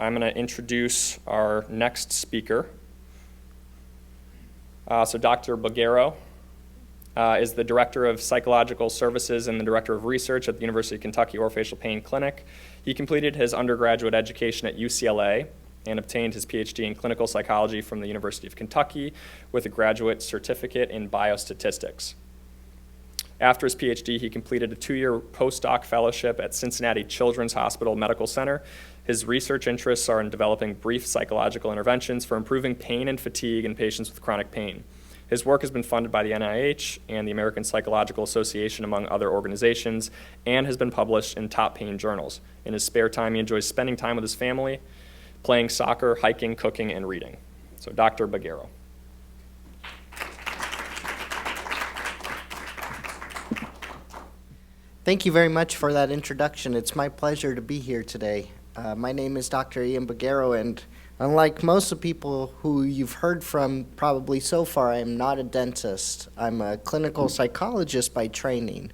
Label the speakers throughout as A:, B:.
A: I'm going to introduce our next speaker. So Dr. Boggero is the Director of Psychological Services and the Director of Research at the University of Kentucky Orofacial Pain Clinic. He completed his undergraduate education at UCLA and obtained his PhD in clinical psychology from the University of Kentucky with a graduate certificate in biostatistics. After his PhD, he completed a 2-year postdoc fellowship at Cincinnati Children's Hospital Medical Center. His research interests are in developing brief psychological interventions for improving pain and fatigue in patients with chronic pain. His work has been funded by the NIH and the American Psychological Association, among other organizations, and has been published in top pain journals. In his spare time, he enjoys spending time with his family, playing soccer, hiking, cooking, and reading. So Dr. Boggero.
B: Thank you very much for that introduction. It's my pleasure to be here today. My name is Dr. Ian Boggero, and unlike most of the people who you've heard from probably so far, I am not a dentist. I'm a clinical psychologist by training.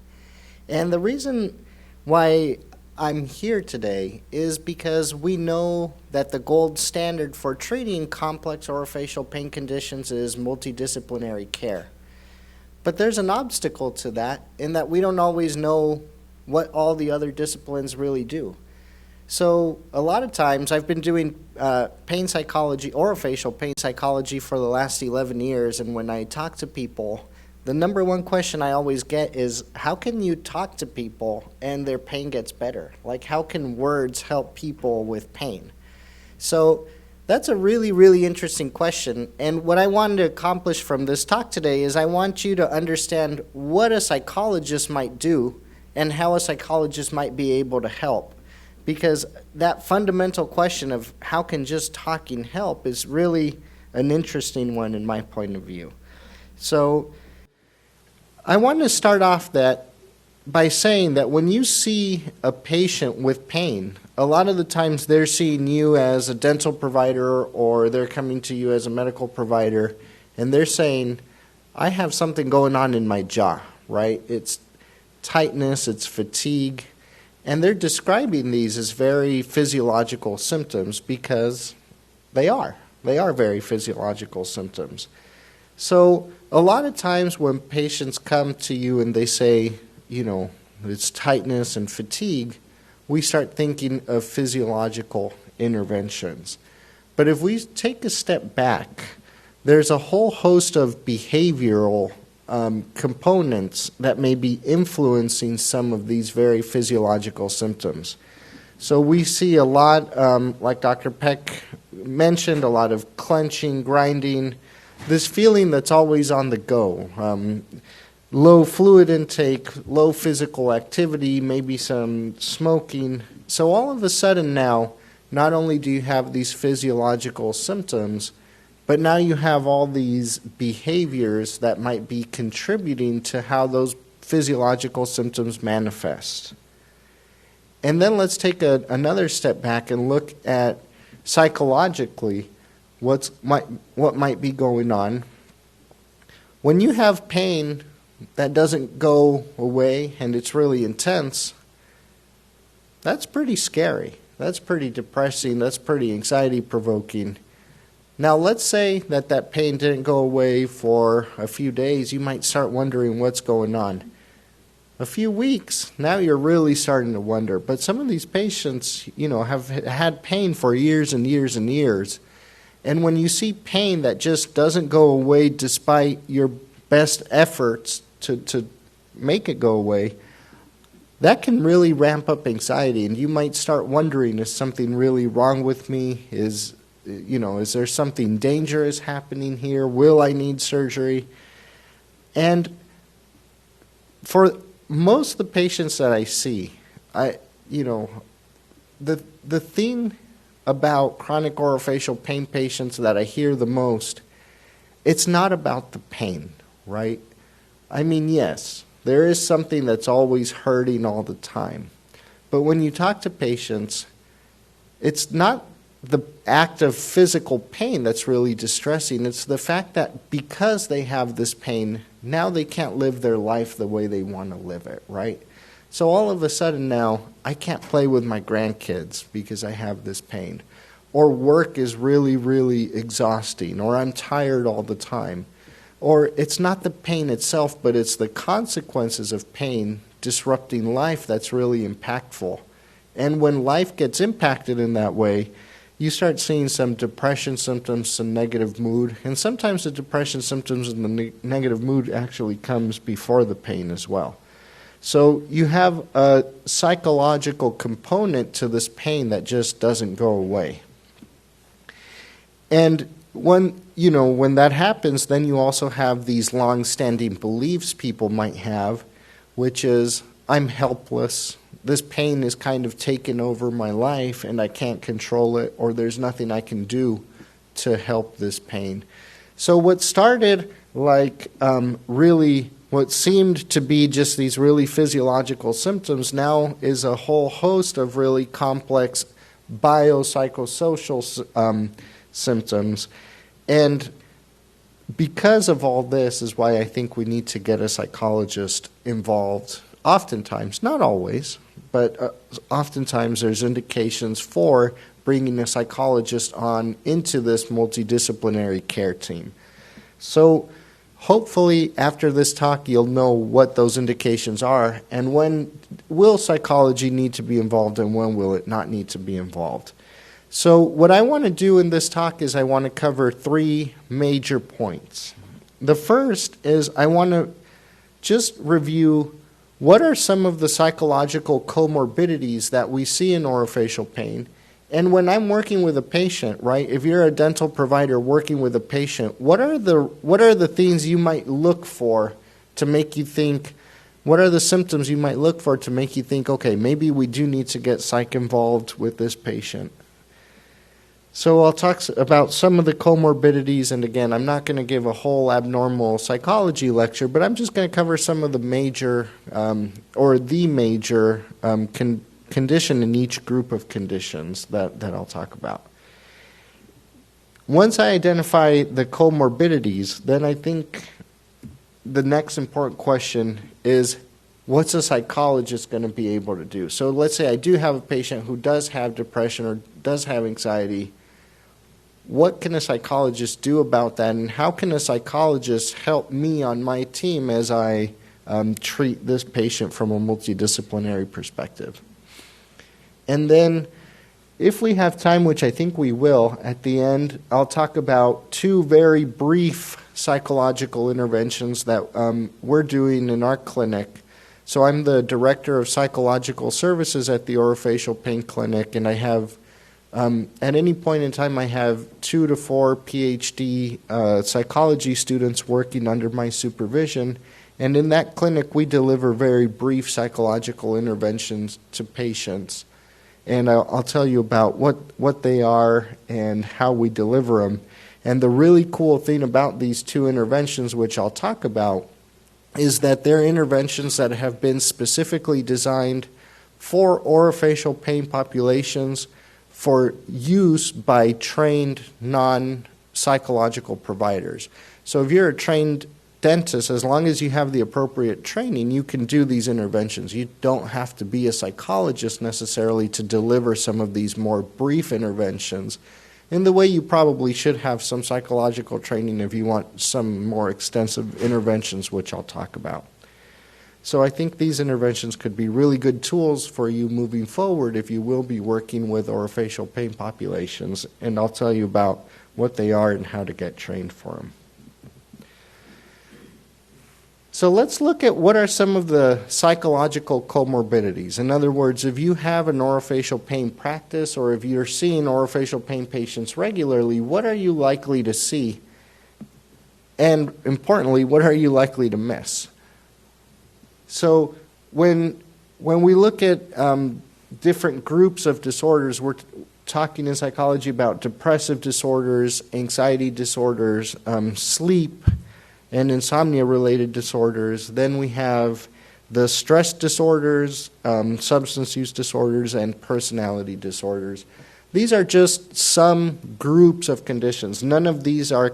B: And the reason why I'm here today is because we know that the gold standard for treating complex orofacial pain conditions is multidisciplinary care. But there's an obstacle to that in that we don't always know what all the other disciplines really do. So a lot of times I've been doing pain psychology, orofacial pain psychology for the last 11 years, and when I talk to people, the number one question I always get is, how can you talk to people and their pain gets better? Like, how can words help people with pain? So that's a really, really interesting question. And what I wanted to accomplish from this talk today is I want you to understand what a psychologist might do and how a psychologist might be able to help. Because that fundamental question of how can just talking help is really an interesting one in my point of view. So I want to start off that by saying that when you see a patient with pain, a lot of the times they're seeing you as a dental provider or they're coming to you as a medical provider and they're saying, I have something going on in my jaw, right? It's tightness, it's fatigue, and they're describing these as very physiological symptoms because they are very physiological symptoms. So a lot of times when patients come to you and they say, you know, it's tightness and fatigue, we start thinking of physiological interventions. But if we take a step back, there's a whole host of behavioral components that may be influencing some of these very physiological symptoms. So we see a lot, like Dr. Peck mentioned, a lot of clenching, grinding, this feeling that's always on the go. Low fluid intake, low physical activity, maybe some smoking. So all of a sudden now, not only do you have these physiological symptoms, but now you have all these behaviors that might be contributing to how those physiological symptoms manifest. And then let's take another step back and look at psychologically what might be going on. When you have pain that doesn't go away and it's really intense, that's pretty scary. That's pretty depressing. That's pretty anxiety-provoking. Now, let's say that pain didn't go away for a few days. You might start wondering what's going on. A few weeks, now you're really starting to wonder. But some of these patients, you know, have had pain for years and years and years. And when you see pain that just doesn't go away despite your best efforts to make it go away, that can really ramp up anxiety. And you might start wondering, is something really wrong with me? Is there something dangerous happening here? Will I need surgery? And for most of the patients that I see, the thing about chronic orofacial pain patients that I hear the most, it's not about the pain, right? I mean, yes, there is something that's always hurting all the time. But when you talk to patients, it's not the act of physical pain that's really distressing. It's the fact that because they have this pain, now they can't live their life the way they want to live it, right? So all of a sudden now, I can't play with my grandkids because I have this pain. or work is really, really exhausting, or I'm tired all the time. Or it's not the pain itself, but it's the consequences of pain disrupting life that's really impactful. And when life gets impacted in that way, you start seeing some depression symptoms, some negative mood, and sometimes the depression symptoms and the negative mood actually comes before the pain as well. So you have a psychological component to this pain that just doesn't go away. And when that happens, then you also have these long-standing beliefs people might have, which is, I'm helpless, this pain is kind of taken over my life and I can't control it, or there's nothing I can do to help this pain. So what started like what seemed to be just these really physiological symptoms now is a whole host of really complex biopsychosocial symptoms. And because of all this is why I think we need to get a psychologist involved. Oftentimes, not always, but oftentimes there's indications for bringing a psychologist on into this multidisciplinary care team. So hopefully after this talk you'll know what those indications are and when will psychology need to be involved and when will it not need to be involved. So what I want to do in this talk is I want to cover 3 major points. The first is I want to just review what are some of the psychological comorbidities that we see in orofacial pain. And when I'm working with a patient, right, if you're a dental provider working with a patient, what are the things you might look for to make you think, what are the symptoms you might look for to make you think, okay, maybe we do need to get psych involved with this patient? So I'll talk about some of the comorbidities, and again, I'm not going to give a whole abnormal psychology lecture, but I'm just going to cover some of the major, condition in each group of conditions that I'll talk about. Once I identify the comorbidities, then I think the next important question is, what's a psychologist going to be able to do? So let's say I do have a patient who does have depression or does have anxiety. What can a psychologist do about that, and how can a psychologist help me on my team as I treat this patient from a multidisciplinary perspective? And then, if we have time, which I think we will, at the end, I'll talk about 2 very brief psychological interventions that we're doing in our clinic. So I'm the Director of Psychological Services at the Orofacial Pain Clinic, and I have at any point in time, I have 2 to 4 PhD psychology students working under my supervision. And in that clinic, we deliver very brief psychological interventions to patients. And I'll tell you about what they are and how we deliver them. And the really cool thing about these 2 interventions, which I'll talk about, is that they're interventions that have been specifically designed for orofacial pain populations for use by trained non-psychological providers. So if you're a trained dentist, as long as you have the appropriate training, you can do these interventions. You don't have to be a psychologist necessarily to deliver some of these more brief interventions in the way you probably should have some psychological training if you want some more extensive interventions, which I'll talk about. So I think these interventions could be really good tools for you moving forward if you will be working with orofacial pain populations, and I'll tell you about what they are and how to get trained for them. So let's look at what are some of the psychological comorbidities. In other words, if you have an orofacial pain practice or if you're seeing orofacial pain patients regularly, what are you likely to see? And importantly, what are you likely to miss? So when we look at different groups of disorders, we're talking in psychology about depressive disorders, anxiety disorders, sleep, and insomnia-related disorders. Then we have the stress disorders, substance use disorders, and personality disorders. These are just some groups of conditions. None of these are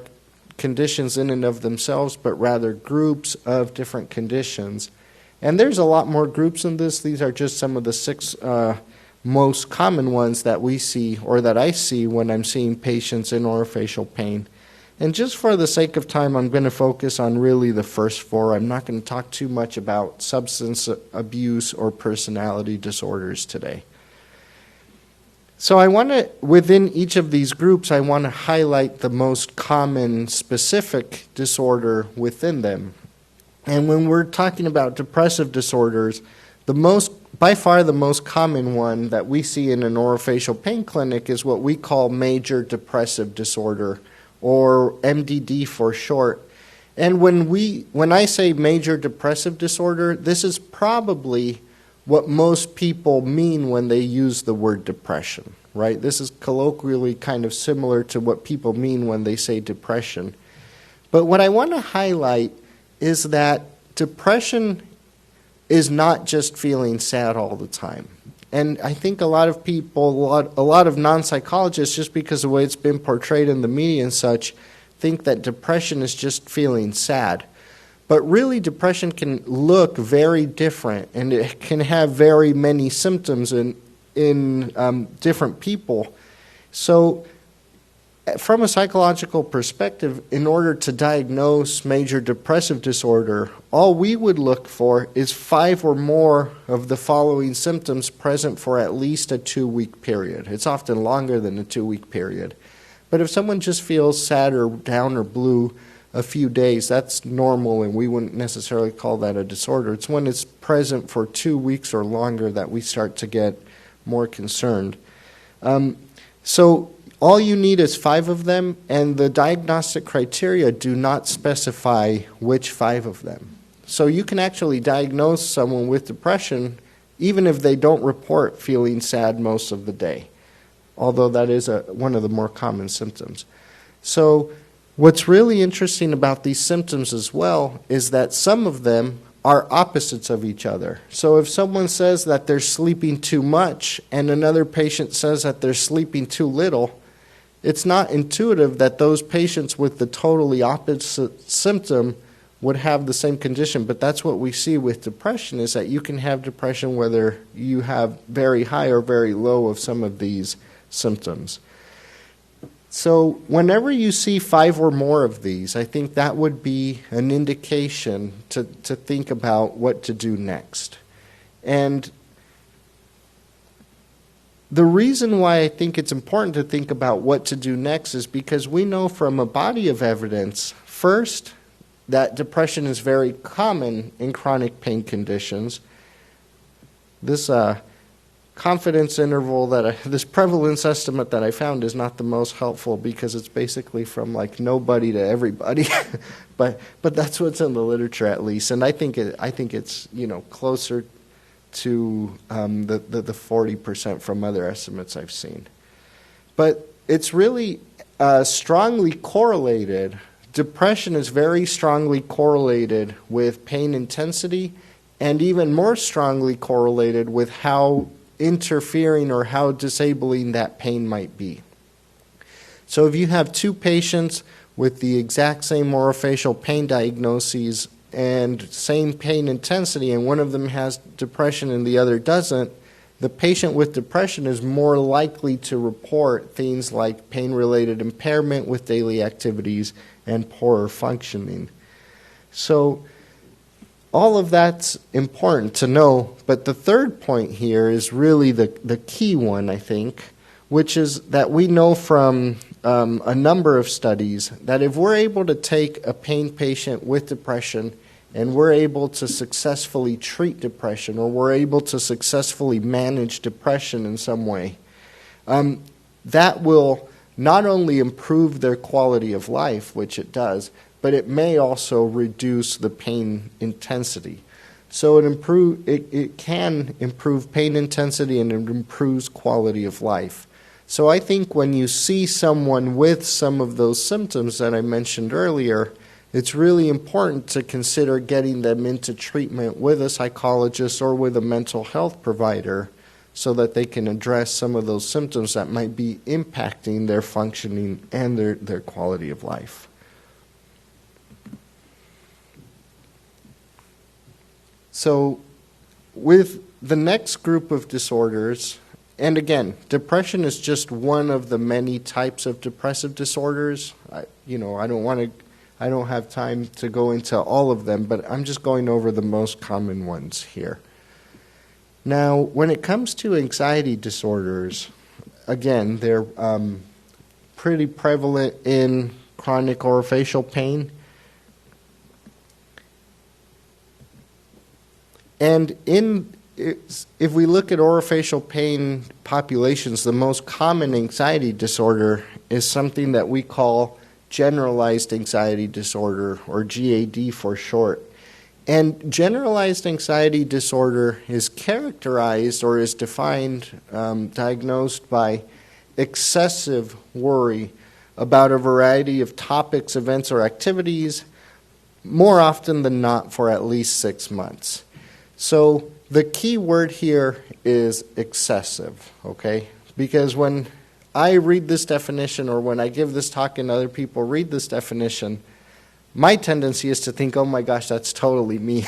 B: conditions in and of themselves, but rather groups of different conditions. And there's a lot more groups in this. These are just some of the 6 most common ones that we see or that I see when I'm seeing patients in orofacial pain. And just for the sake of time, I'm going to focus on really the first four. I'm not going to talk too much about substance abuse or personality disorders today. So within each of these groups, I want to highlight the most common specific disorder within them. And when we're talking about depressive disorders, by far the most common one that we see in an orofacial pain clinic is what we call major depressive disorder, or MDD for short. And when I say major depressive disorder, this is probably what most people mean when they use the word depression, right? This is colloquially kind of similar to what people mean when they say depression. But what I want to highlight is that depression is not just feeling sad all the time. And I think a lot of people, a lot of non-psychologists, just because of the way it's been portrayed in the media and such, think that depression is just feeling sad. But really, depression can look very different, and it can have very many symptoms in different people. So from a psychological perspective, in order to diagnose major depressive disorder, all we would look for is 5 or more of the following symptoms present for at least a 2-week period. It's often longer than a 2-week period. But if someone just feels sad or down or blue a few days, that's normal, and we wouldn't necessarily call that a disorder. It's when it's present for 2 weeks or longer that we start to get more concerned. So all you need is 5 of them, and the diagnostic criteria do not specify which 5 of them. So you can actually diagnose someone with depression even if they don't report feeling sad most of the day, although that is one of the more common symptoms. So what's really interesting about these symptoms as well is that some of them are opposites of each other. So if someone says that they're sleeping too much and another patient says that they're sleeping too little, it's not intuitive that those patients with the totally opposite symptom would have the same condition. But that's what we see with depression, is that you can have depression whether you have very high or very low of some of these symptoms. So whenever you see 5 or more of these, I think that would be an indication to think about what to do next. And the reason why I think it's important to think about what to do next is because we know from a body of evidence, first, that depression is very common in chronic pain conditions. This confidence interval this prevalence estimate that I found is not the most helpful because it's basically from like nobody to everybody, but that's what's in the literature at least, and I think it's closer to the 40% from other estimates I've seen. But it's really strongly correlated. Depression is very strongly correlated with pain intensity, and even more strongly correlated with how interfering or how disabling that pain might be. So if you have 2 patients with the exact same orofacial pain diagnoses and same pain intensity, and one of them has depression and the other doesn't, the patient with depression is more likely to report things like pain-related impairment with daily activities and poorer functioning. So all of that's important to know, but the third point here is really the key one, I think, which is that we know from a number of studies that if we're able to take a pain patient with depression and we're able to successfully treat depression, or we're able to successfully manage depression in some way, that will not only improve their quality of life, which it does, but it may also reduce the pain intensity. So it can improve pain intensity, and it improves quality of life. So I think when you see someone with some of those symptoms that I mentioned earlier, it's really important to consider getting them into treatment with a psychologist or with a mental health provider so that they can address some of those symptoms that might be impacting their functioning and their quality of life. So with the next group of disorders, And again, depression is just one of the many types of depressive disorders. I don't have time to go into all of them, but I'm just going over the most common ones here. Now, when it comes to anxiety disorders, again, they're pretty prevalent in chronic orofacial pain. And if we look at orofacial pain populations, the most common anxiety disorder is something that we call generalized anxiety disorder, or GAD for short. And generalized anxiety disorder is characterized or is defined, diagnosed by excessive worry about a variety of topics, events, or activities, more often than not for at least 6 months. So the key word here is excessive, okay? Because when I read this definition, or when I give this talk and other people read this definition, my tendency is to think, oh my gosh, that's totally me.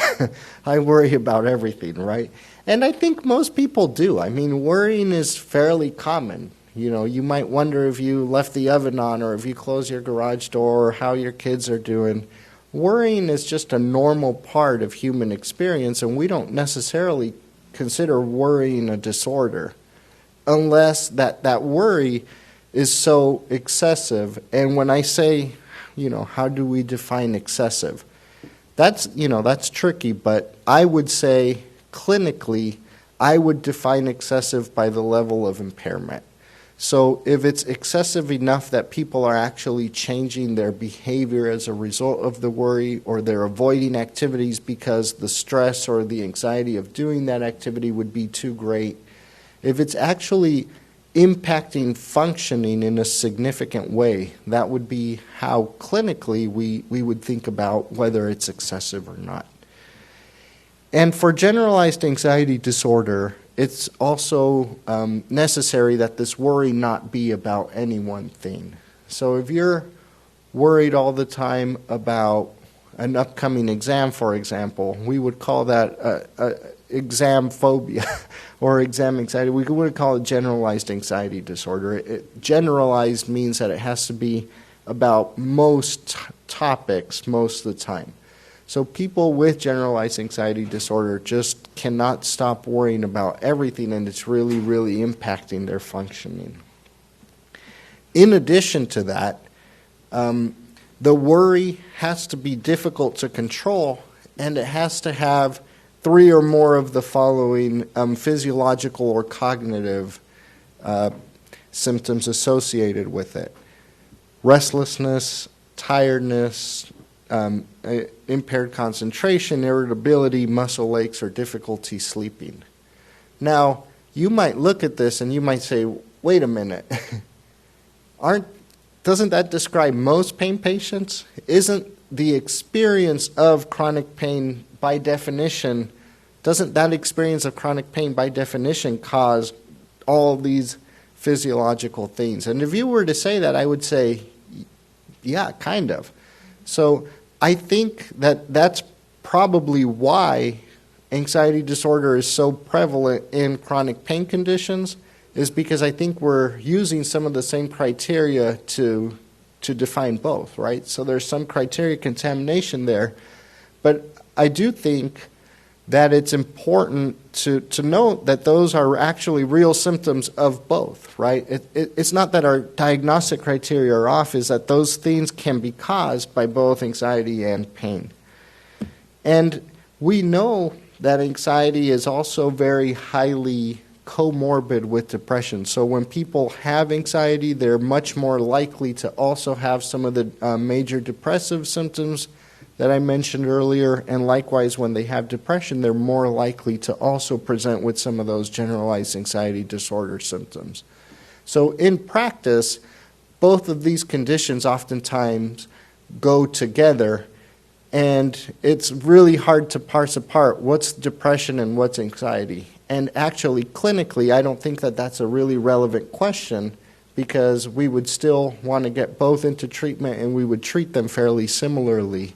B: I worry about everything, right? And I think most people do. I mean, worrying is fairly common. You know, you might wonder if you left the oven on, or if you close your garage door, or how your kids are doing. Worrying is just a normal part of human experience, and we don't necessarily consider worrying a disorder unless that worry is so excessive. And when I say, how do we define excessive? That's tricky, but I would say clinically, I would define excessive by the level of impairment. So if it's excessive enough that people are actually changing their behavior as a result of the worry, or they're avoiding activities because the stress or the anxiety of doing that activity would be too great, if it's actually impacting functioning in a significant way, that would be how clinically we would think about whether it's excessive or not. And for generalized anxiety disorder, it's also necessary that this worry not be about any one thing. So if you're worried all the time about an upcoming exam, for example, we would call that exam phobia or exam anxiety. We would call it generalized anxiety disorder. Generalized means that it has to be about most topics most of the time. So people with generalized anxiety disorder just cannot stop worrying about everything, and it's really, really impacting their functioning. In addition to that, the worry has to be difficult to control, and it has to have 3 or more of the following physiological or cognitive symptoms associated with it: restlessness, tiredness, impaired concentration, irritability, muscle aches, or difficulty sleeping. Now, you might look at this and you might say, wait a minute, doesn't that describe most pain patients? Isn't the experience of chronic pain by definition, doesn't that experience of chronic pain by definition cause all these physiological things? And if you were to say that, I would say, yeah, kind of. So I think that that's probably why anxiety disorder is so prevalent in chronic pain conditions, is because I think we're using some of the same criteria to define both, right? So there's some criteria contamination there. But I do think that it's important to note that those are actually real symptoms of both, right? It's not that our diagnostic criteria are off, is that those things can be caused by both anxiety and pain. And we know that anxiety is also very highly comorbid with depression. So when people have anxiety, they're much more likely to also have some of the major depressive symptoms that I mentioned earlier, and likewise when they have depression, they're more likely to also present with some of those generalized anxiety disorder symptoms. So in practice, both of these conditions oftentimes go together, and it's really hard to parse apart what's depression and what's anxiety. And actually, clinically, I don't think that that's a really relevant question, because we would still want to get both into treatment and we would treat them fairly similarly.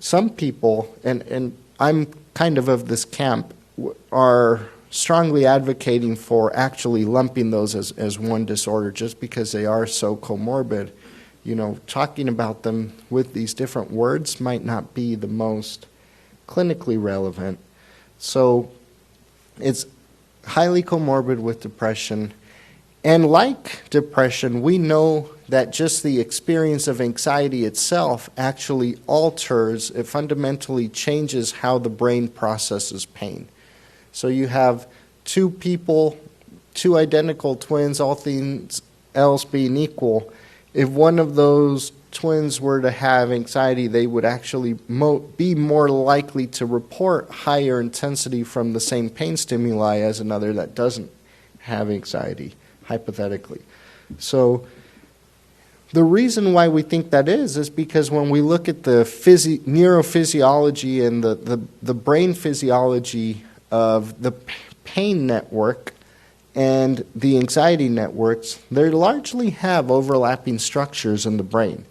B: Some people, and I'm kind of this camp, are strongly advocating for actually lumping those as one disorder just because they are so comorbid. Talking about them with these different words might not be the most clinically relevant. So it's highly comorbid with depression. And like depression, we know that just the experience of anxiety itself actually alters, it fundamentally changes how the brain processes pain. So you have two people, two identical twins, all things else being equal. If one of those twins were to have anxiety, they would actually be more likely to report higher intensity from the same pain stimuli as another that doesn't have anxiety, hypothetically. So the reason why we think that is because when we look at the neurophysiology and the brain physiology of the pain network and the anxiety networks, they largely have overlapping structures in the brain.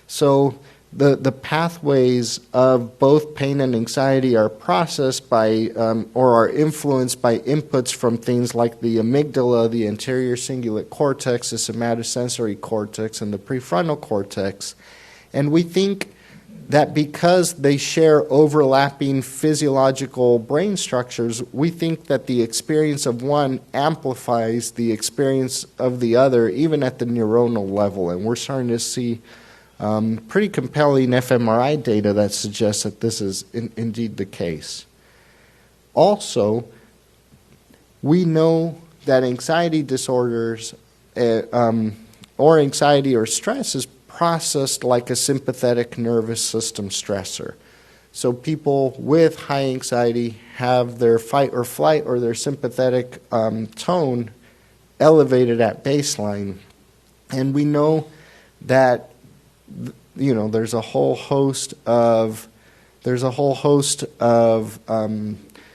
B: So the pathways of both pain and anxiety are processed by or are influenced by inputs from things like the amygdala, the anterior cingulate cortex, the somatosensory cortex, and the prefrontal cortex. And we think that because they share overlapping physiological brain structures, we think that the experience of one amplifies the experience of the other, even at the neuronal level. And we're starting to see pretty compelling fMRI data that suggests that this is indeed the case. Also, we know that anxiety disorders or anxiety or stress is processed like a sympathetic nervous system stressor. So people with high anxiety have their fight or flight or their sympathetic tone elevated at baseline. And we know that there's a whole host of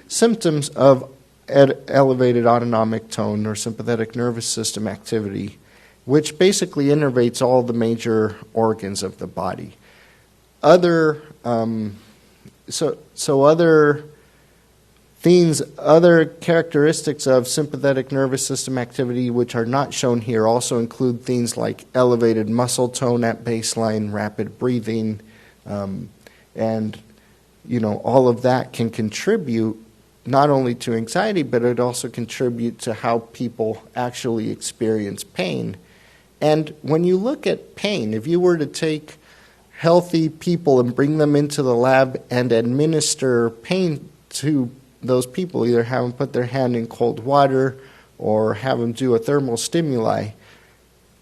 B: symptoms of elevated autonomic tone or sympathetic nervous system activity, which basically innervates all the major organs of the body. Other characteristics of sympathetic nervous system activity which are not shown here also include things like elevated muscle tone at baseline, rapid breathing, and all of that can contribute not only to anxiety, but it also contribute to how people actually experience pain. And when you look at pain, if you were to take healthy people and bring them into the lab and administer pain to those people, either have them put their hand in cold water or have them do a thermal stimuli,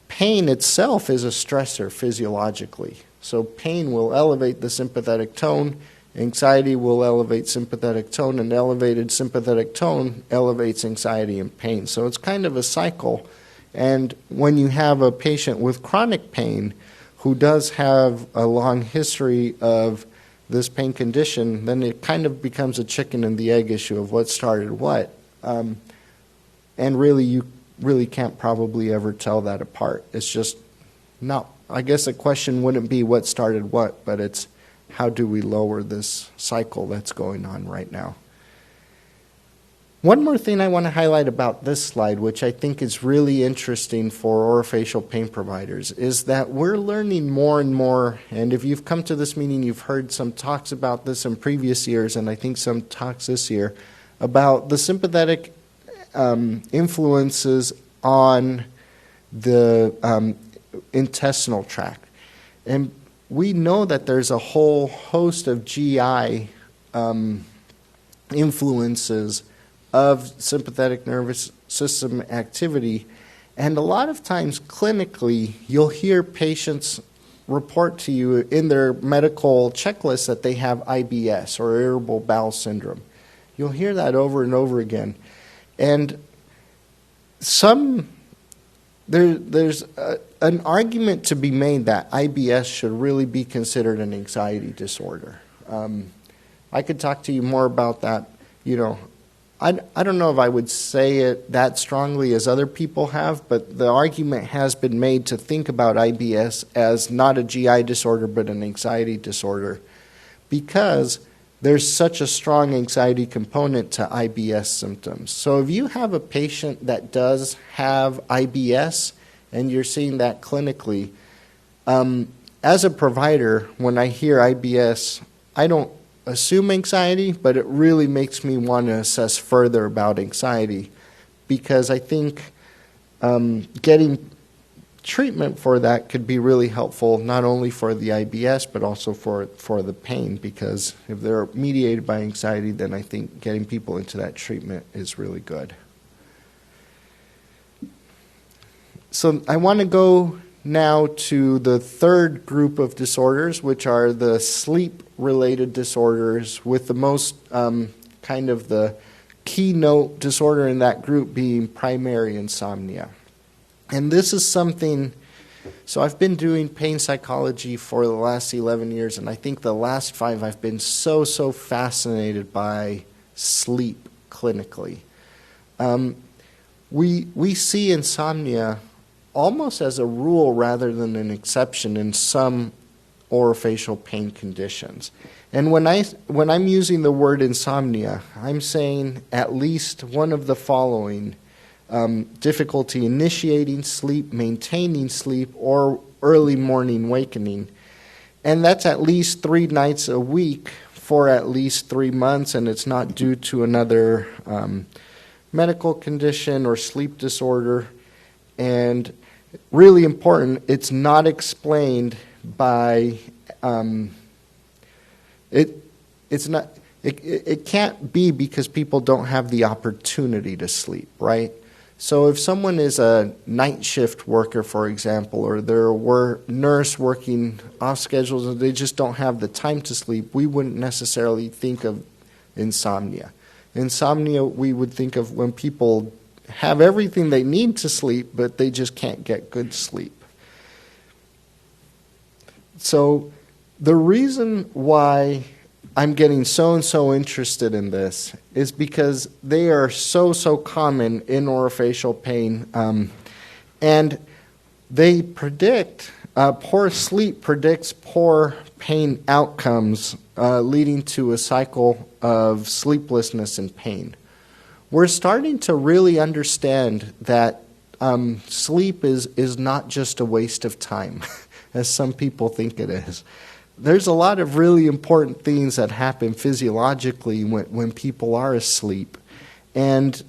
B: pain itself is a stressor physiologically. So pain will elevate the sympathetic tone, anxiety will elevate sympathetic tone, and elevated sympathetic tone elevates anxiety and pain. So it's kind of a cycle. And when you have a patient with chronic pain who does have a long history of this pain condition, then it kind of becomes a chicken and the egg issue of what started what. And really, you really can't probably ever tell that apart. It's just not, I guess the question wouldn't be what started what, but it's how do we lower this cycle that's going on right now. One more thing I want to highlight about this slide, which I think is really interesting for orofacial pain providers, is that we're learning more and more, and if you've come to this meeting, you've heard some talks about this in previous years, and I think some talks this year, about the sympathetic influences on the intestinal tract. And we know that there's a whole host of GI influences of sympathetic nervous system activity. And a lot of times clinically, you'll hear patients report to you in their medical checklist that they have IBS or irritable bowel syndrome. You'll hear that over and over again. And there's an argument to be made that IBS should really be considered an anxiety disorder. I could talk to you more about that. I don't know if I would say it that strongly as other people have, but the argument has been made to think about IBS as not a GI disorder but an anxiety disorder, because there's such a strong anxiety component to IBS symptoms. So if you have a patient that does have IBS and you're seeing that clinically, as a provider, when I hear IBS, I don't assume anxiety, but it really makes me want to assess further about anxiety, because I think getting treatment for that could be really helpful, not only for the IBS, but also for the pain, because if they're mediated by anxiety, then I think getting people into that treatment is really good. So I want to go now to the third group of disorders, which are the sleep-related disorders, with the most kind of the keynote disorder in that group being primary insomnia. And this is something, so I've been doing pain psychology for the last 11 years, and I think the last 5 I've been so fascinated by sleep clinically. We see insomnia almost as a rule rather than an exception in some orofacial pain conditions. And when I'm using the word insomnia, I'm saying at least one of the following: difficulty initiating sleep, maintaining sleep, or early morning wakening. And that's at least 3 nights a week for at least 3 months, and it's not due to another medical condition or sleep disorder. And really important, it's not explained by it can't be because people don't have the opportunity to sleep, right? So if someone is a night shift worker, for example, or they're a nurse working off schedules and they just don't have the time to sleep, we wouldn't necessarily think of insomnia. Insomnia, we would think of when people have everything they need to sleep, but they just can't get good sleep. So the reason why I'm getting so interested in this is because they are so common in orofacial pain, and they predict, poor sleep predicts poor pain outcomes, leading to a cycle of sleeplessness and pain. We're starting to really understand that sleep is not just a waste of time, as some people think it is. There's a lot of really important things that happen physiologically when people are asleep. And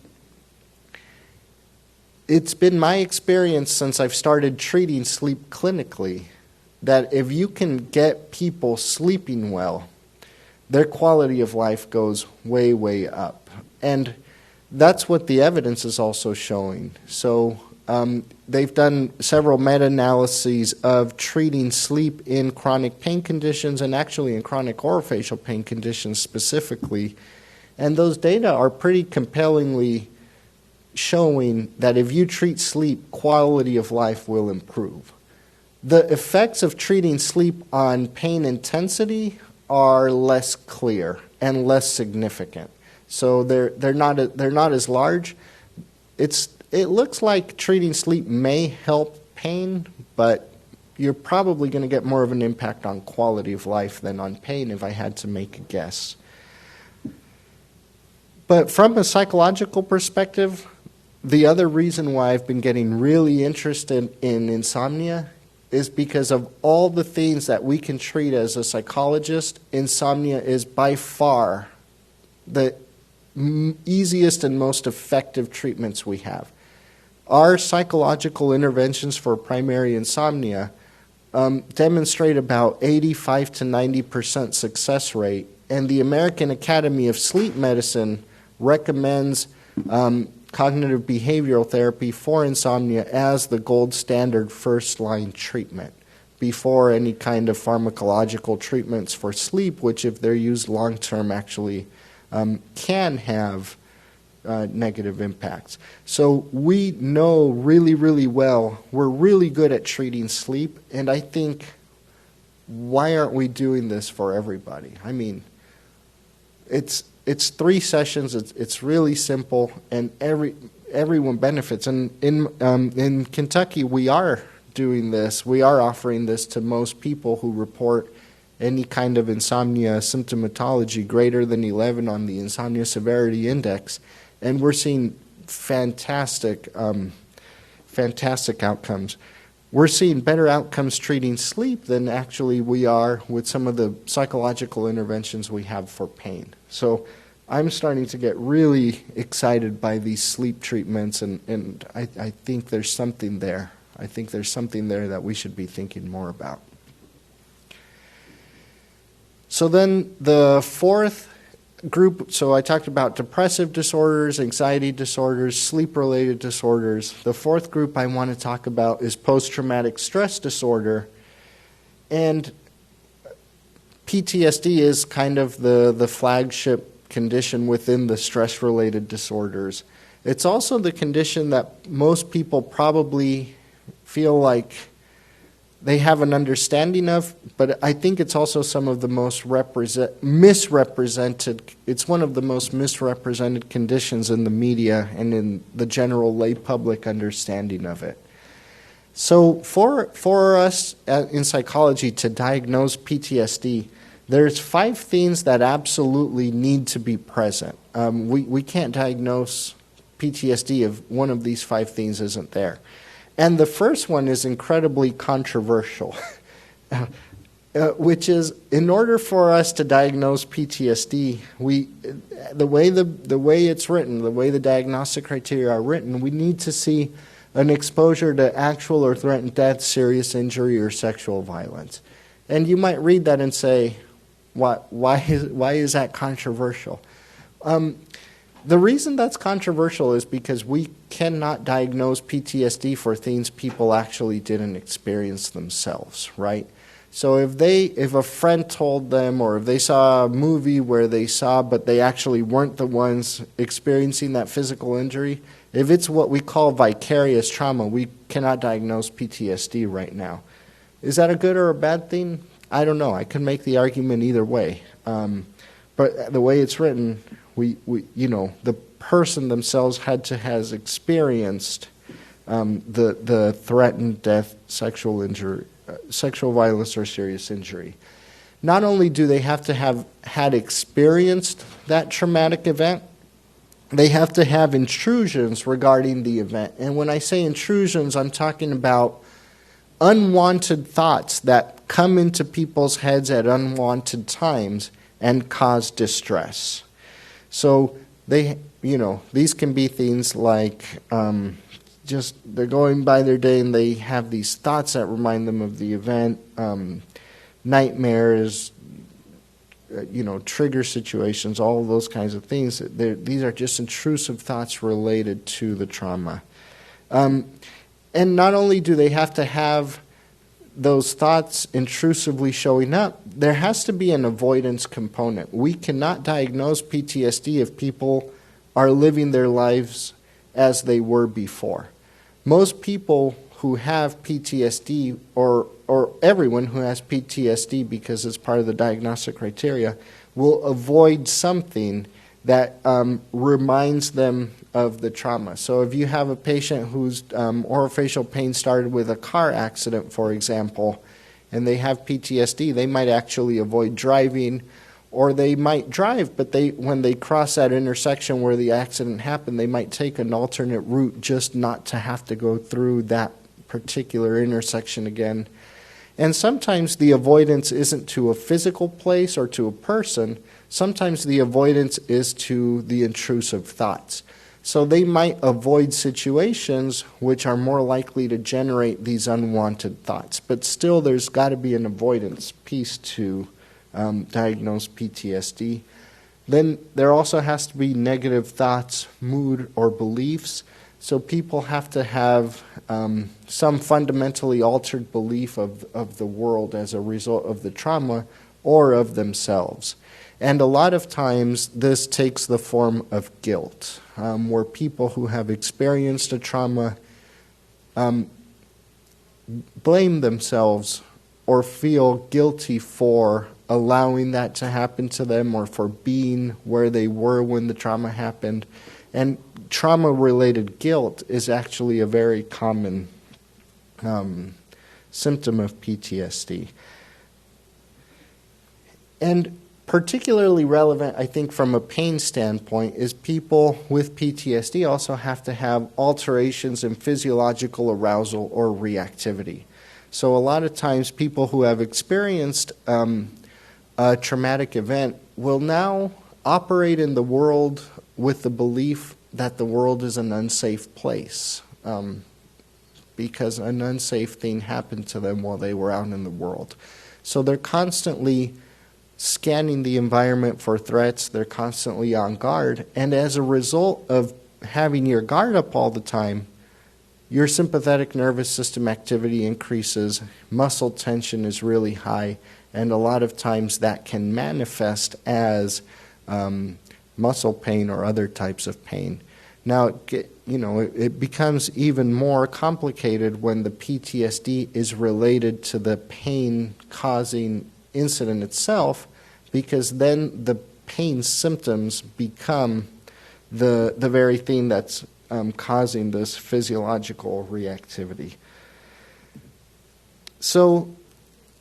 B: it's been my experience since I've started treating sleep clinically that if you can get people sleeping well, their quality of life goes way up. And that's what the evidence is also showing. So they've done several meta-analyses of treating sleep in chronic pain conditions and actually in chronic orofacial pain conditions specifically. And those data are pretty compellingly showing that if you treat sleep, quality of life will improve. The effects of treating sleep on pain intensity are less clear and less significant. So they're not as large. It looks like treating sleep may help pain, but you're probably going to get more of an impact on quality of life than on pain if I had to make a guess. But from a psychological perspective, the other reason why I've been getting really interested in insomnia is because of all the things that we can treat as a psychologist. Insomnia is by far the easiest and most effective treatments we have. Our psychological interventions for primary insomnia demonstrate about 85 to 90% success rate, and the American Academy of Sleep Medicine recommends cognitive behavioral therapy for insomnia as the gold standard first-line treatment before any kind of pharmacological treatments for sleep, which if they're used long-term actually can have negative impacts. So we know really well, we're really good at treating sleep, and I think, why aren't we doing this for everybody? I mean, it's 3 sessions, it's really simple, and everyone benefits. And in Kentucky, we are doing this. We are offering this to most people who report any kind of insomnia symptomatology greater than 11 on the insomnia severity index, and we're seeing fantastic outcomes. We're seeing better outcomes treating sleep than actually we are with some of the psychological interventions we have for pain. So I'm starting to get really excited by these sleep treatments, and I think there's something there. I think there's something there that we should be thinking more about. So then the fourth group, so I talked about depressive disorders, anxiety disorders, sleep-related disorders. The fourth group I want to talk about is post-traumatic stress disorder. And PTSD is kind of the flagship condition within the stress-related disorders. It's also the condition that most people probably feel like they have an understanding of, but I think it's also some of the most misrepresented, it's one of the most misrepresented conditions in the media and in the general lay public understanding of it. So for us in psychology to diagnose PTSD, there's 5 things that absolutely need to be present. We can't diagnose PTSD if one of these 5 things isn't there. And the first one is incredibly controversial, which is in order for us to diagnose PTSD, the way it's written, the way the diagnostic criteria are written, we need to see an exposure to actual or threatened death, serious injury, or sexual violence. And you might read that and say, why is that controversial? The reason that's controversial is because we cannot diagnose PTSD for things people actually didn't experience themselves, right? So if a friend told them, or if they saw a movie where they saw but they actually weren't the ones experiencing that physical injury, if it's what we call vicarious trauma, we cannot diagnose PTSD right now. Is that a good or a bad thing? I don't know. I could make the argument either way. But the way it's written, the person themselves had to has experienced the threatened death, sexual injury, sexual violence, or serious injury. Not only do they have to have had experienced that traumatic event, they have to have intrusions regarding the event. And when I say intrusions, I'm talking about unwanted thoughts that come into people's heads at unwanted times and cause distress. So these can be things like just they're going by their day and they have these thoughts that remind them of the event, nightmares, trigger situations, all of those kinds of things. These are just intrusive thoughts related to the trauma. And not only do they have to have those thoughts intrusively showing up, there has to be an avoidance component. We cannot diagnose PTSD if people are living their lives as they were before. Most people who have PTSD, or everyone who has PTSD because it's part of the diagnostic criteria, will avoid something that reminds them of the trauma. So if you have a patient whose orofacial pain started with a car accident, for example, and they have PTSD, they might actually avoid driving, or they might drive, but when they cross that intersection where the accident happened, they might take an alternate route just not to have to go through that particular intersection again. And sometimes the avoidance isn't to a physical place or to a person. Sometimes the avoidance is to the intrusive thoughts. So they might avoid situations which are more likely to generate these unwanted thoughts. But still, there's got to be an avoidance piece to diagnose PTSD. Then there also has to be negative thoughts, mood, or beliefs. So people have to have some fundamentally altered belief of the world as a result of the trauma or of themselves. And a lot of times this takes the form of guilt, where people who have experienced a trauma blame themselves or feel guilty for allowing that to happen to them or for being where they were when the trauma happened. And trauma-related guilt is actually a very common symptom of PTSD. And particularly relevant, I think, from a pain standpoint, is people with PTSD also have to have alterations in physiological arousal or reactivity. So a lot of times people who have experienced a traumatic event will now operate in the world with the belief that the world is an unsafe place because an unsafe thing happened to them while they were out in the world. So they're constantly scanning the environment for threats, they're constantly on guard, and as a result of having your guard up all the time, your sympathetic nervous system activity increases, muscle tension is really high, and a lot of times that can manifest as muscle pain or other types of pain. Now, it becomes even more complicated when the PTSD is related to the pain-causing incident itself, because then the pain symptoms become the very thing that's causing this physiological reactivity. So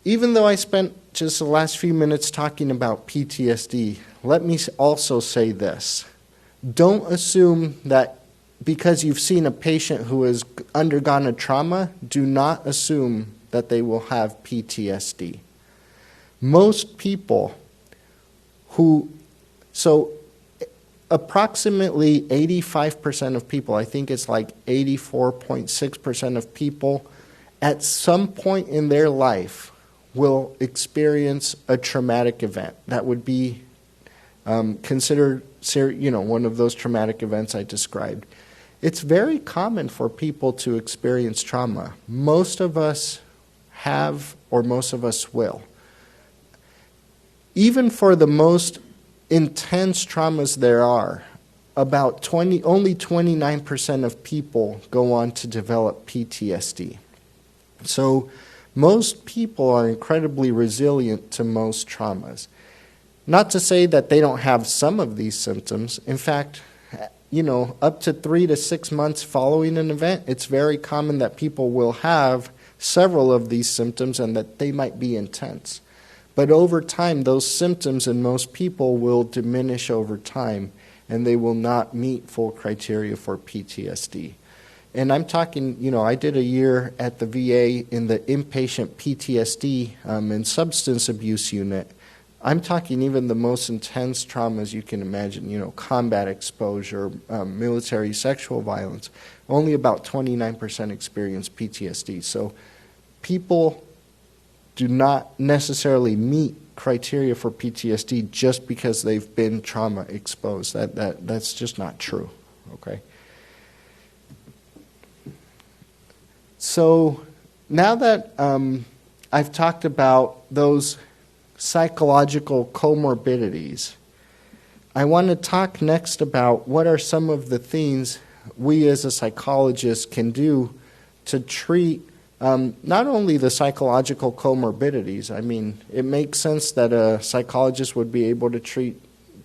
B: even though I spent just the last few minutes talking about PTSD, let me also say this. Don't assume that because you've seen a patient who has undergone a trauma, do not assume that they will have PTSD. Most people approximately 85% of people, I think it's like 84.6% of people, at some point in their life will experience a traumatic event that would be considered one of those traumatic events I described. It's very common for people to experience trauma. Most of us have, or most of us will. Even for the most intense traumas there are, only 29% of people go on to develop PTSD. So most people are incredibly resilient to most traumas. Not to say that they don't have some of these symptoms. In fact, up to 3 to 6 months following an event, it's very common that people will have several of these symptoms and that they might be intense. But over time, those symptoms in most people will diminish over time, and they will not meet full criteria for PTSD. And I'm talking, I did a year at the VA in the inpatient PTSD and substance abuse unit. I'm talking even the most intense traumas you can imagine, combat exposure, military sexual violence. Only about 29% experience PTSD. So people do not necessarily meet criteria for PTSD just because they've been trauma exposed. That's just not true, okay? So now that I've talked about those psychological comorbidities, I want to talk next about what are some of the things we as a psychologist can do to treat not only the psychological comorbidities. I mean, it makes sense that a psychologist would be able to treat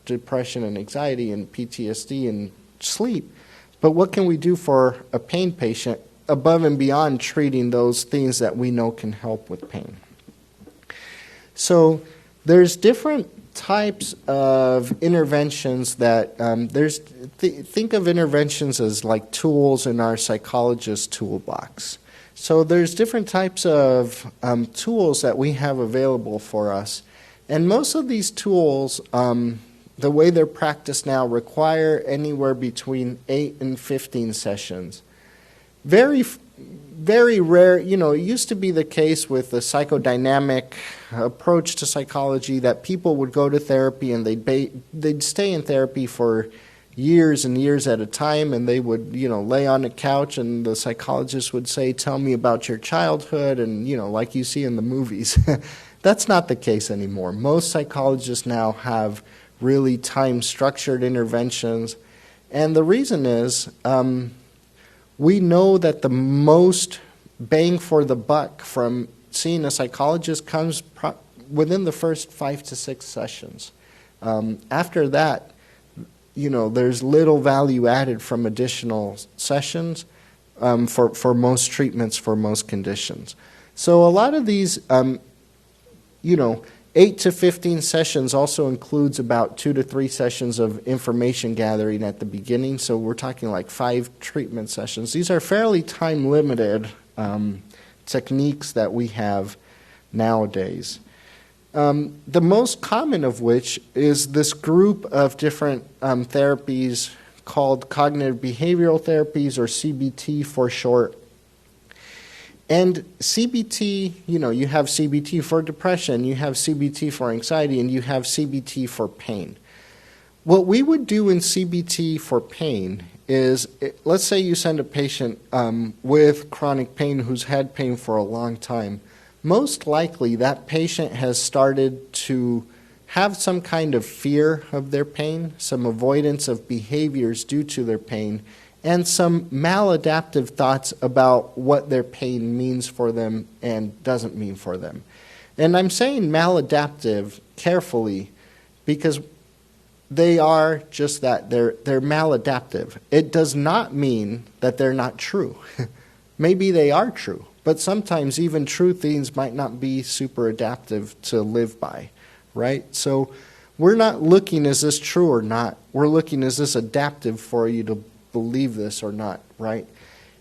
B: depression and anxiety and PTSD and sleep, but what can we do for a pain patient above and beyond treating those things that we know can help with pain? So there's different types of interventions that think of interventions as like tools in our psychologist toolbox. So there's different types of tools that we have available for us. And most of these tools, the way they're practiced now, require anywhere between 8 and 15 sessions. Very rare, it used to be the case with the psychodynamic approach to psychology that people would go to therapy and they'd stay in therapy for years and years at a time, and they would, lay on a couch and the psychologist would say, "Tell me about your childhood," and, like you see in the movies. That's not the case anymore. Most psychologists now have really time-structured interventions, and the reason is we know that the most bang for the buck from seeing a psychologist comes within the first 5 to 6 sessions. After that, there's little value added from additional sessions for most treatments, for most conditions. So a lot of these, 8 to 15 sessions also includes about 2 to 3 sessions of information gathering at the beginning, so we're talking like 5 treatment sessions. These are fairly time-limited techniques that we have nowadays. The most common of which is this group of different therapies called cognitive behavioral therapies, or CBT for short. And CBT, you have CBT for depression, you have CBT for anxiety, and you have CBT for pain. What we would do in CBT for pain is, let's say you send a patient with chronic pain who's had pain for a long time. Most likely that patient has started to have some kind of fear of their pain, some avoidance of behaviors due to their pain, and some maladaptive thoughts about what their pain means for them and doesn't mean for them. And I'm saying maladaptive carefully because they are just that. They're maladaptive. It does not mean that they're not true. Maybe they are true, but sometimes even true things might not be super adaptive to live by, right? So we're not looking, is this true or not? We're looking, is this adaptive for you to believe this or not, right?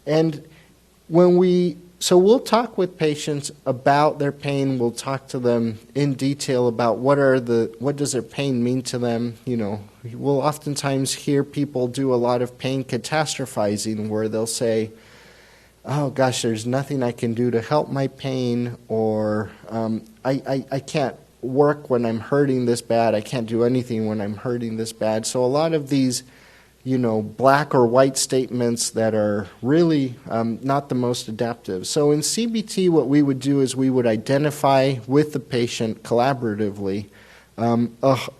B: And so we'll talk with patients about their pain. We'll talk to them in detail about what does their pain mean to them. We'll oftentimes hear people do a lot of pain catastrophizing, where they'll say, oh gosh, there's nothing I can do to help my pain, or I can't work when I'm hurting this bad. I can't do anything when I'm hurting this bad. So a lot of these black or white statements that are really not the most adaptive. So in CBT, what we would do is we would identify with the patient collaboratively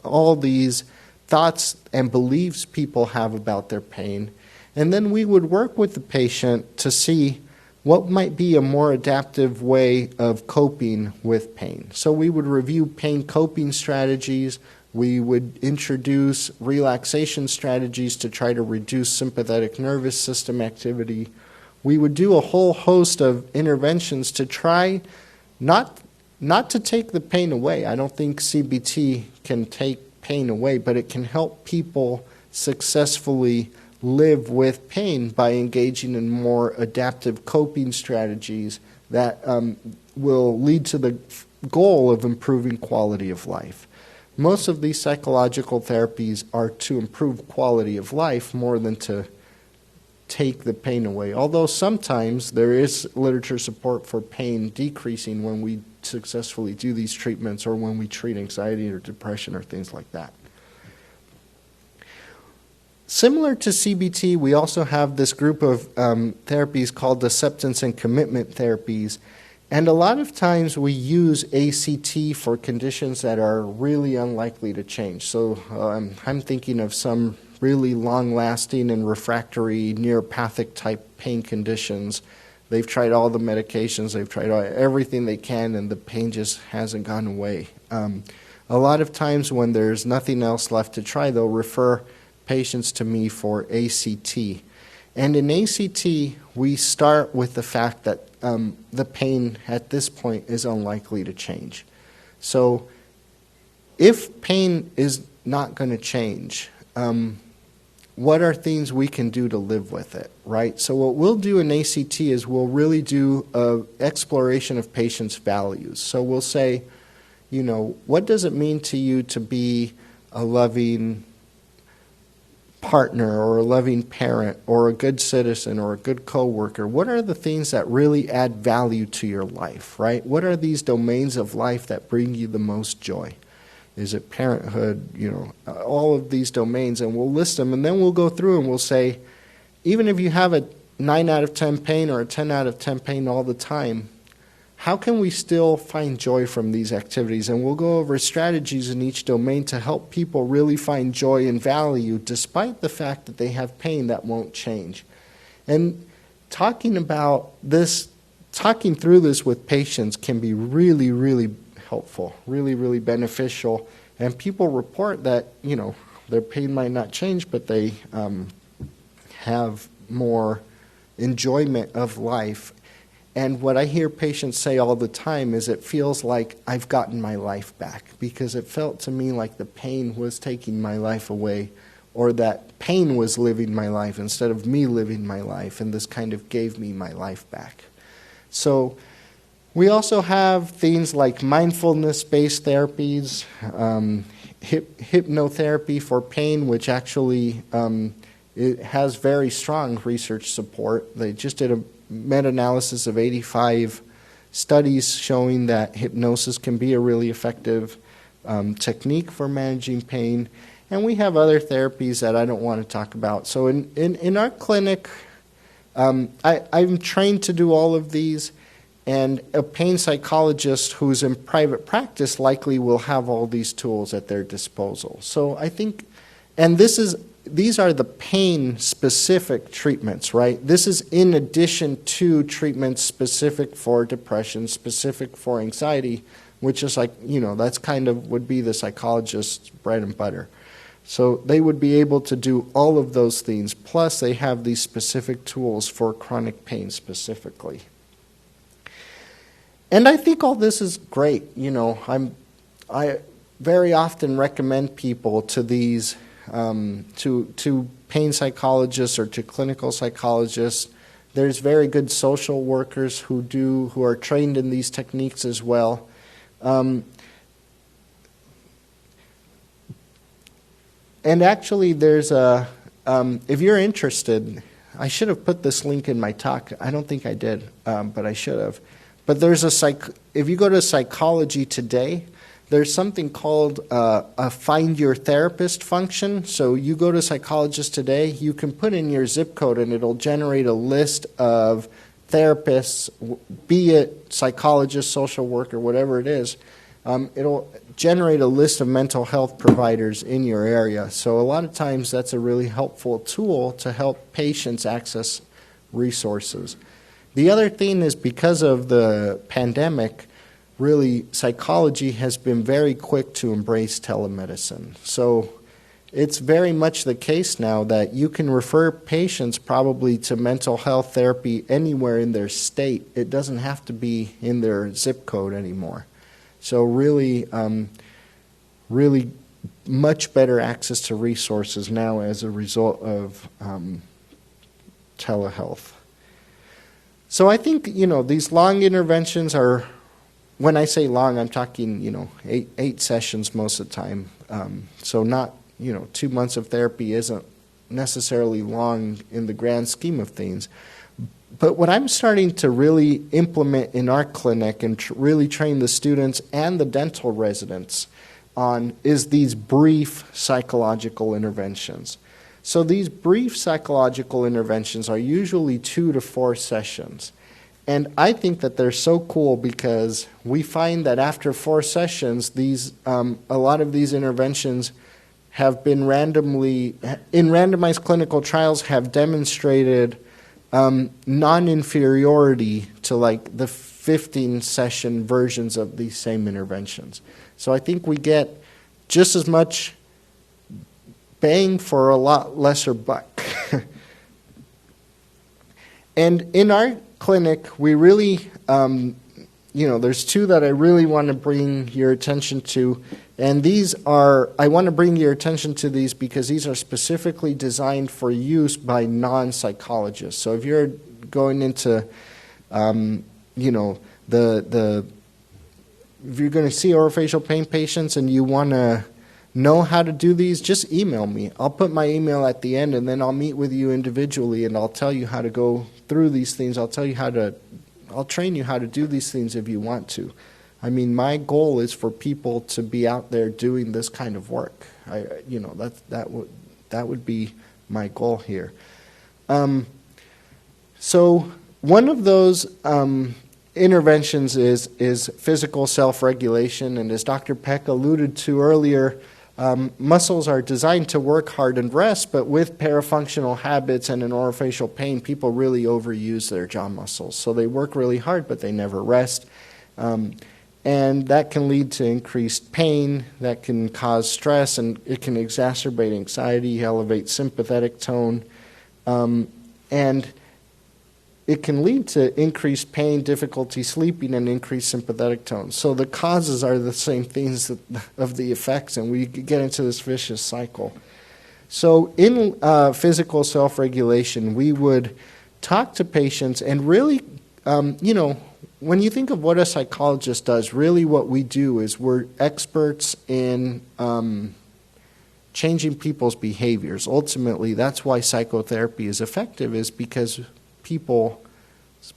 B: all these thoughts and beliefs people have about their pain, and then we would work with the patient to see what might be a more adaptive way of coping with pain. So we would review pain coping strategies. We would introduce relaxation strategies to try to reduce sympathetic nervous system activity. We would do a whole host of interventions to try not to take the pain away. I don't think CBT can take pain away, but it can help people successfully live with pain by engaging in more adaptive coping strategies that will lead to the goal of improving quality of life. Most of these psychological therapies are to improve quality of life more than to take the pain away, although sometimes there is literature support for pain decreasing when we successfully do these treatments, or when we treat anxiety or depression or things like that. Similar to CBT, we also have this group of therapies called acceptance and commitment therapies. And a lot of times we use ACT for conditions that are really unlikely to change. So I'm thinking of some really long-lasting and refractory neuropathic type pain conditions. They've tried all the medications, they've tried everything they can, and the pain just hasn't gone away. A lot of times when there's nothing else left to try, they'll refer patients to me for ACT. And in ACT, we start with the fact that the pain at this point is unlikely to change. So if pain is not going to change, what are things we can do to live with it, right? So what we'll do in ACT is we'll really do an exploration of patients' values. So we'll say, what does it mean to you to be a loving partner, or a loving parent, or a good citizen, or a good coworker? What are the things that really add value to your life, right? What are these domains of life that bring you the most joy? Is it parenthood? All of these domains, and we'll list them, and then we'll go through and we'll say, even if you have a 9 out of 10 pain or a 10 out of 10 pain all the time, how can we still find joy from these activities? And we'll go over strategies in each domain to help people really find joy and value despite the fact that they have pain that won't change. And talking through this with patients can be really, really helpful, really, really beneficial. And people report that, their pain might not change, but they have more enjoyment of life. And what I hear patients say all the time is it feels like I've gotten my life back, because it felt to me like the pain was taking my life away, or that pain was living my life instead of me living my life, and this kind of gave me my life back. So we also have things like mindfulness-based therapies, hypnotherapy for pain, which actually it has very strong research support. They just did a meta-analysis of 85 studies showing that hypnosis can be a really effective technique for managing pain. And we have other therapies that I don't want to talk about. So in our clinic, I'm trained to do all of these, and a pain psychologist who's in private practice likely will have all these tools at their disposal. So I think, and these are the pain-specific treatments, right? This is in addition to treatments specific for depression, specific for anxiety, which is like, that's kind of would be the psychologist's bread and butter. So they would be able to do all of those things, plus they have these specific tools for chronic pain specifically. And I think all this is great. I very often recommend people to these, to pain psychologists or to clinical psychologists. There's very good social workers who are trained in these techniques as well. And actually, there's if you're interested, I should have put this link in my talk. I don't think I did, but I should have. But there's if you go to Psychology Today, there's something called a Find Your Therapist function. So you go to Psychologist Today, you can put in your zip code and it'll generate a list of therapists, be it psychologist, social worker, whatever it is. It'll generate a list of mental health providers in your area. So a lot of times that's a really helpful tool to help patients access resources. The other thing is, because of the pandemic, really psychology has been very quick to embrace telemedicine. So it's very much the case now that you can refer patients probably to mental health therapy anywhere in their state. It doesn't have to be in their zip code anymore. So really, really much better access to resources now as a result of telehealth. So I think, these long interventions are, when I say long, I'm talking, eight sessions most of the time. So not, 2 months of therapy isn't necessarily long in the grand scheme of things. But what I'm starting to really implement in our clinic and really train the students and the dental residents on is these brief psychological interventions. So these brief psychological interventions are usually 2 to 4 sessions. And I think that they're so cool because we find that after 4 sessions, a lot of these interventions have been in randomized clinical trials, have demonstrated non-inferiority to like the 15-session versions of these same interventions. So I think we get just as much bang for a lot lesser buck. And in our clinic, we really, there's 2 that I really want to bring your attention to. And I want to bring your attention to these because these are specifically designed for use by non-psychologists. So if you're going into, if you're going to see orofacial pain patients and you want to know how to do these, just email me. I'll put my email at the end, and then I'll meet with you individually, and I'll tell you how to go through these things. I'll train you how to do these things if you want to. I mean, my goal is for people to be out there doing this kind of work. That would be my goal here. So one of those interventions is physical self-regulation, and as Dr. Peck alluded to earlier, muscles are designed to work hard and rest, but with parafunctional habits and in orofacial pain, people really overuse their jaw muscles. So they work really hard, but they never rest. And that can lead to increased pain, that can cause stress, and it can exacerbate anxiety, elevate sympathetic tone. And it can lead to increased pain, difficulty sleeping, and increased sympathetic tone. So the causes are the same things of the effects, and we get into this vicious cycle. So in physical self-regulation, we would talk to patients and really, when you think of what a psychologist does, really what we do is we're experts in changing people's behaviors. Ultimately, that's why psychotherapy is effective, is because people's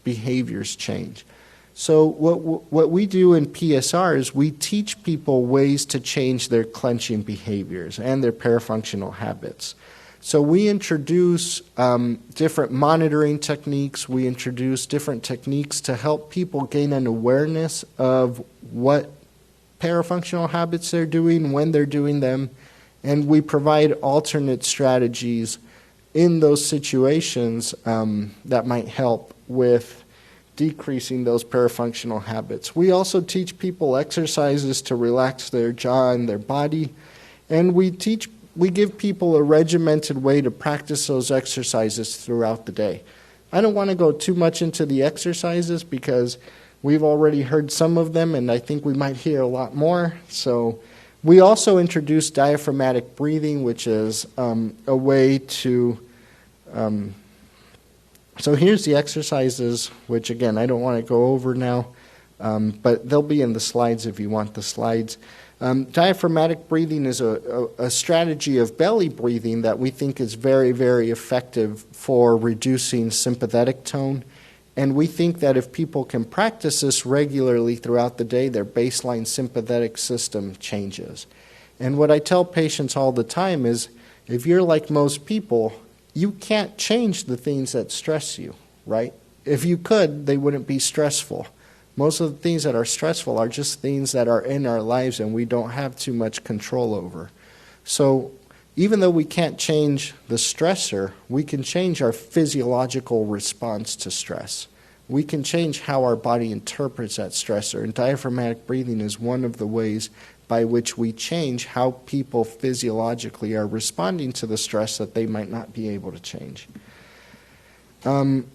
B: behaviors change. So what we do in PSR is we teach people ways to change their clenching behaviors and their parafunctional habits. So we introduce different monitoring techniques. We introduce different techniques to help people gain an awareness of what parafunctional habits they're doing, when they're doing them, and we provide alternate strategies in those situations that might help with decreasing those parafunctional habits. We also teach people exercises to relax their jaw and their body, and we give people a regimented way to practice those exercises throughout the day. I don't want to go too much into the exercises because we've already heard some of them, and I think we might hear a lot more. So we also introduce diaphragmatic breathing, which is a way to so here's the exercises, which again, I don't want to go over now, but they'll be in the slides if you want the slides. Diaphragmatic breathing is a strategy of belly breathing that we think is very, very effective for reducing sympathetic tone. And we think that if people can practice this regularly throughout the day, their baseline sympathetic system changes. And what I tell patients all the time is, if you're like most people, you can't change the things that stress you, right? If you could, they wouldn't be stressful. Most of the things that are stressful are just things that are in our lives and we don't have too much control over. So even though we can't change the stressor, we can change our physiological response to stress. We can change how our body interprets that stressor, and diaphragmatic breathing is one of the ways by which we change how people physiologically are responding to the stress that they might not be able to change. And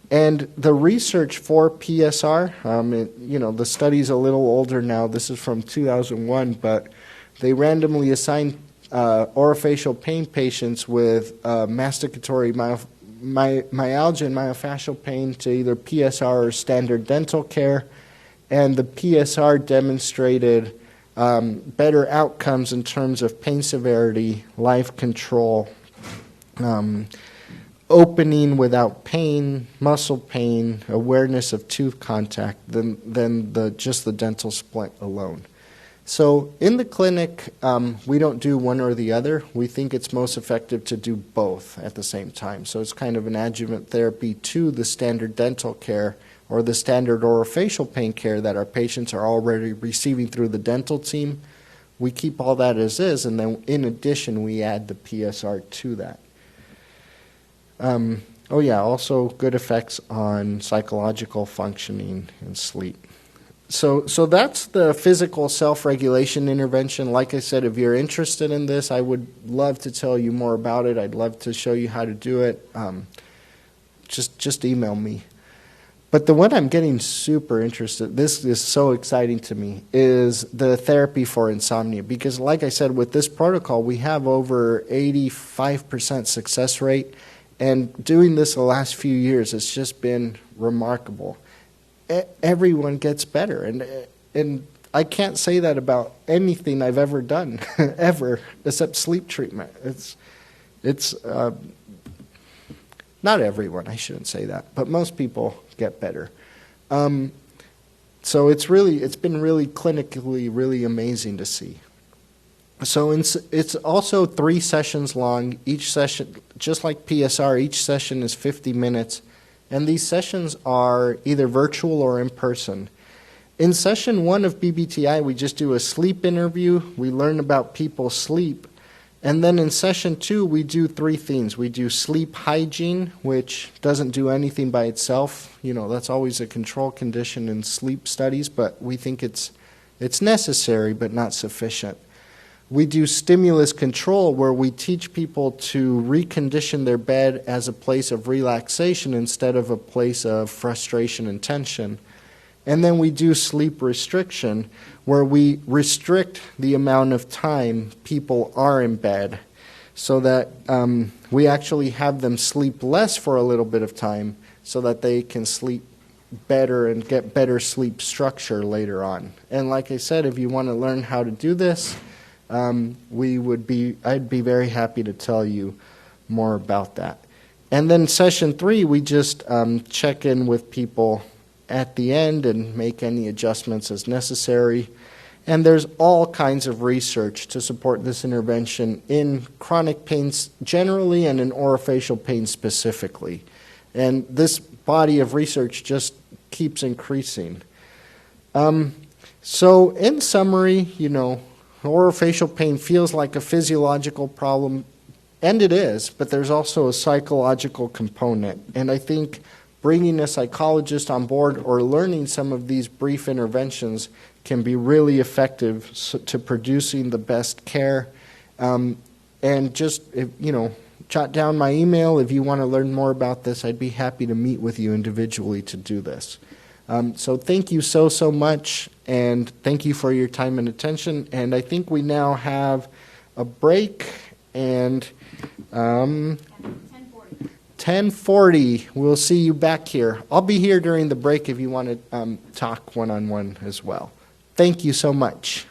B: the research for PSR, the study's a little older now. This is from 2001, but they randomly assigned orofacial pain patients with masticatory myalgia and myofascial pain to either PSR or standard dental care, and the PSR demonstrated better outcomes in terms of pain severity, life control, opening without pain, muscle pain, awareness of tooth contact than just the dental splint alone. So in the clinic, we don't do one or the other. We think it's most effective to do both at the same time. So it's kind of an adjuvant therapy to the standard dental care or the standard orofacial pain care that our patients are already receiving through the dental team. We keep all that as is, and then in addition, we add the PSR to that. Also good effects on psychological functioning and sleep. So that's the physical self-regulation intervention. Like I said, if you're interested in this, I would love to tell you more about it. I'd love to show you how to do it. Just email me. But the one I'm getting super interested, this is so exciting to me, is the therapy for insomnia. Because like I said, with this protocol, we have over 85% success rate. And doing this the last few years, it's just been remarkable. Everyone gets better. And I can't say that about anything I've ever done, ever, except sleep treatment. It's not everyone, I shouldn't say that, but most people get better. So it's been really clinically really amazing to see. So it's also 3 sessions long. Each session, just like PSR, each session is 50 minutes. And these sessions are either virtual or in person. In session 1 of BBTI, we just do a sleep interview. We learn about people's sleep. And then in session 2, we do 3 things. We do sleep hygiene, which doesn't do anything by itself. That's always a control condition in sleep studies, but we think it's necessary but not sufficient. We do stimulus control, where we teach people to recondition their bed as a place of relaxation instead of a place of frustration and tension. And then we do sleep restriction, where we restrict the amount of time people are in bed so that we actually have them sleep less for a little bit of time so that they can sleep better and get better sleep structure later on. And like I said, if you want to learn how to do this, I'd be very happy to tell you more about that. And then session 3, we just check in with people at the end and make any adjustments as necessary. And there's all kinds of research to support this intervention in chronic pains generally and in orofacial pain specifically. And this body of research just keeps increasing. So in summary, orofacial pain feels like a physiological problem, and it is, but there's also a psychological component. And I think bringing a psychologist on board or learning some of these brief interventions can be really effective to producing the best care. And just, jot down my email if you want to learn more about this. I'd be happy to meet with you individually to do this. So thank you so much, and thank you for your time and attention. And I think we now have a break, and 10:40. We'll see you back here. I'll be here during the break if you want to talk one-on-one as well. Thank you so much.